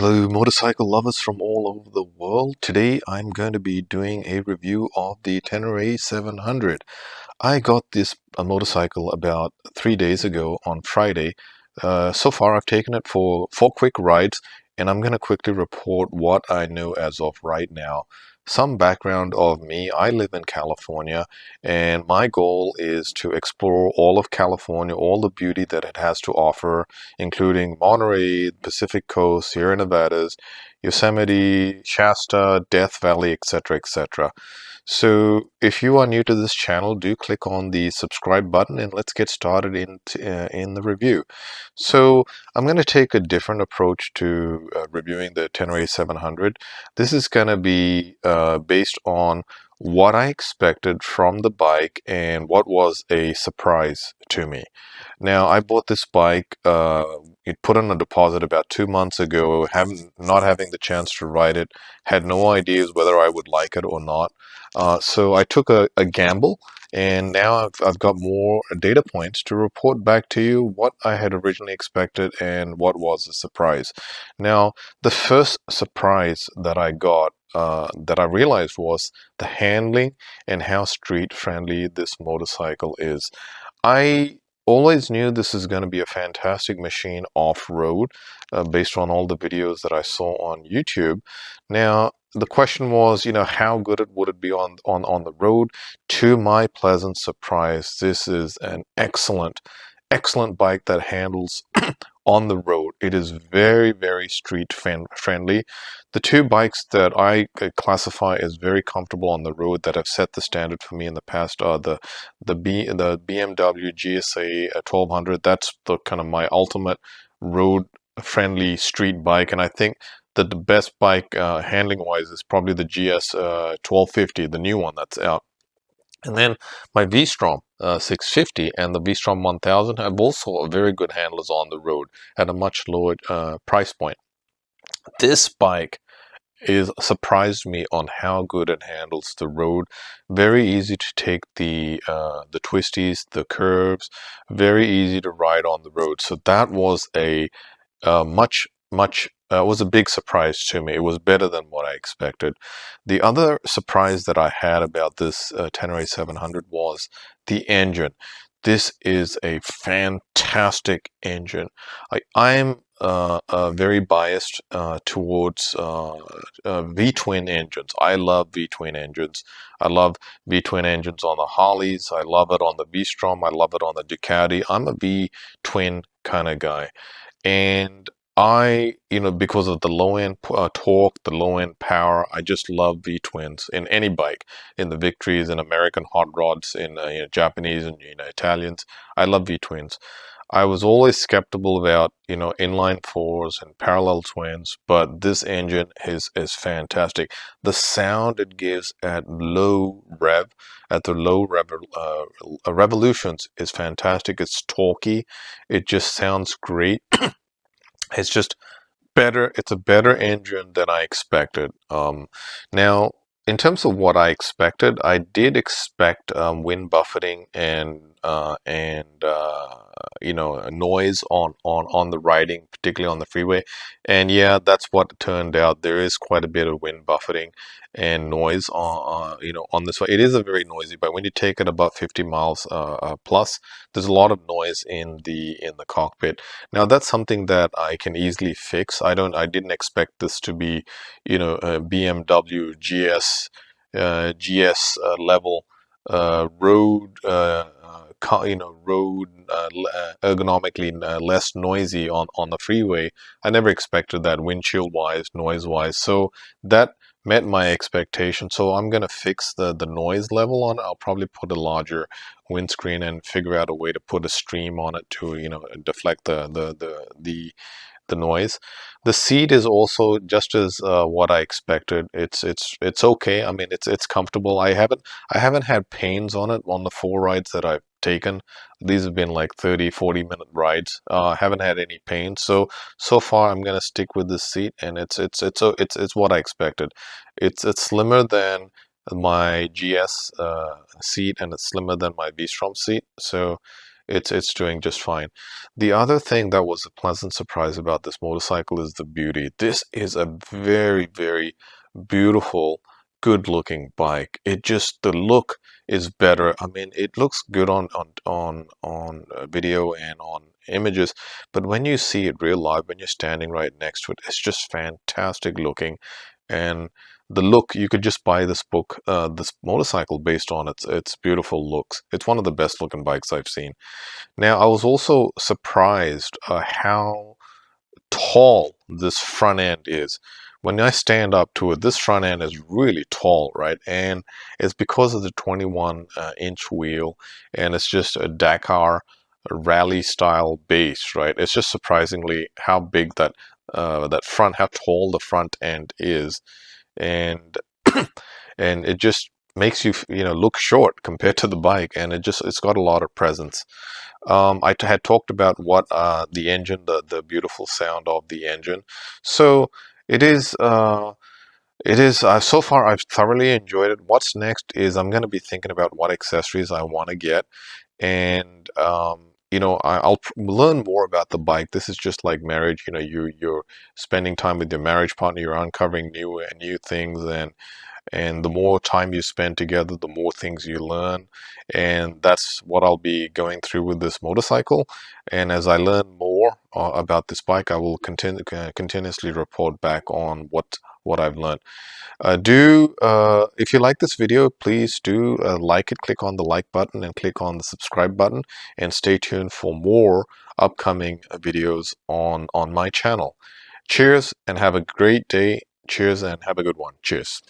Hello, motorcycle lovers from all over the world. Today I'm going to be doing a review of the Tenere 700. I got this motorcycle about 3 days ago on Friday. So far I've taken it for 4 quick rides, and I'm going to quickly report what I know as of right now. Some background of me: I live in California, and my goal is to explore all of California, all the beauty that it has to offer, including Monterey, Pacific Coast, Sierra Nevadas, Yosemite, Shasta, Death Valley, etc., etc. So if you are new to this channel, do click on the subscribe button and let's get started in the review. So I'm going to take a different approach to reviewing the Tenere 700. This is going to be based on what I expected from the bike and what was a surprise to me. Now, I bought this bike, it put on a deposit about 2 months ago, not having the chance to ride it, had no ideas whether I would like it or not. So I took a gamble, and now I've got more data points to report back to you what I had originally expected and what was a surprise. Now, the first surprise that I got, that I realized, was the handling and how street friendly this motorcycle is. I always knew this is going to be a fantastic machine off-road, based on all the videos that I saw on YouTube. Now, the question was, how good would it be on the road? To my pleasant surprise, this is an excellent bike that handles on the road. It is very, very street friendly. The two bikes that I classify as very comfortable on the road that have set the standard for me in the past are the BMW GSA 1200. That's the kind of my ultimate road friendly street bike, and I think that the best bike handling wise is probably the GS 1250, the new one that's out. And then my V-Strom 650 and the V-Strom 1000 have also very good handlers on the road at a much lower price point. This bike is surprised me on how good it handles the road. Very easy to take the twisties, the curves. Very easy to ride on the road. So that was a much was a big surprise to me. It was better than what I expected. The other surprise that I had about this Tenere 700 was the engine. This is a fantastic engine. I'm very biased towards V-twin engines. I love V-twin engines. I love V-twin engines on the Harleys. I love it on the V-Strom. I love it on the Ducati. I'm a V-twin kind of guy. And because of the low end torque, the low end power, I just love V-twins in any bike, in the Victories, in American hot rods, in Japanese and Italians. I love V-twins. I was always skeptical about inline fours and parallel twins, but this engine is fantastic. The sound it gives at low rev, at the low revolutions, is fantastic. It's torquey. It just sounds great. It's just better. It's a better engine than I expected. Now, in terms of what I expected, I did expect wind buffeting and noise on the riding, particularly on the freeway. And yeah, that's what it turned out. There is quite a bit of wind buffeting and noise on this one. It is a very noisy, but when you take it above 50 miles plus, there's a lot of noise in the cockpit. Now that's something that I can easily fix. I didn't expect this to be a BMW GS level road road ergonomically less noisy on the freeway. I never expected that, windshield wise, noise wise. So that met my expectation. So I'm gonna fix the noise level on it. I'll probably put a larger windscreen and figure out a way to put a stream on it to deflect the noise. The seat is also just as what I expected. It's okay. I mean, it's comfortable. I haven't had pains on it on the 4 rides that I've taken. These have been like 30-40 minute rides. I haven't had any pain. So far I'm gonna stick with this seat, and it's what I expected. It's slimmer than my GS seat, and it's slimmer than my V-Strom seat. So it's doing just fine. The other thing that was a pleasant surprise about this motorcycle is the beauty. This is a very, very beautiful, good looking bike. It just, the look is better. I mean, it looks good on video and on images, but when you see it real live, when you're standing right next to it, it's just fantastic looking. And the look, you could just buy this motorcycle based on its beautiful looks. It's one of the best looking bikes I've seen. Now, I was also surprised how tall this front end is. When I stand up to it, this front end is really tall, right? And it's because of the 21 inch wheel, and it's just a Dakar rally style base, right? It's just surprisingly how big that front, how tall the front end is, and and it just makes you look short compared to the bike, and it's got a lot of presence. Had talked about what the engine, the beautiful sound of the engine. So it is. So far, I've thoroughly enjoyed it. What's next is I'm going to be thinking about what accessories I want to get, and learn more about the bike. This is just like marriage. You're spending time with your marriage partner. You're uncovering new things, and the more time you spend together, the more things you learn. And that's what I'll be going through with this motorcycle. And as I learn more about this bike, I will continuously report back on what I've learned. If you like this video, please do like it. Click on the like button and click on the subscribe button, and stay tuned for more upcoming videos on my channel. Cheers and have a great day. Cheers and have a good one. Cheers.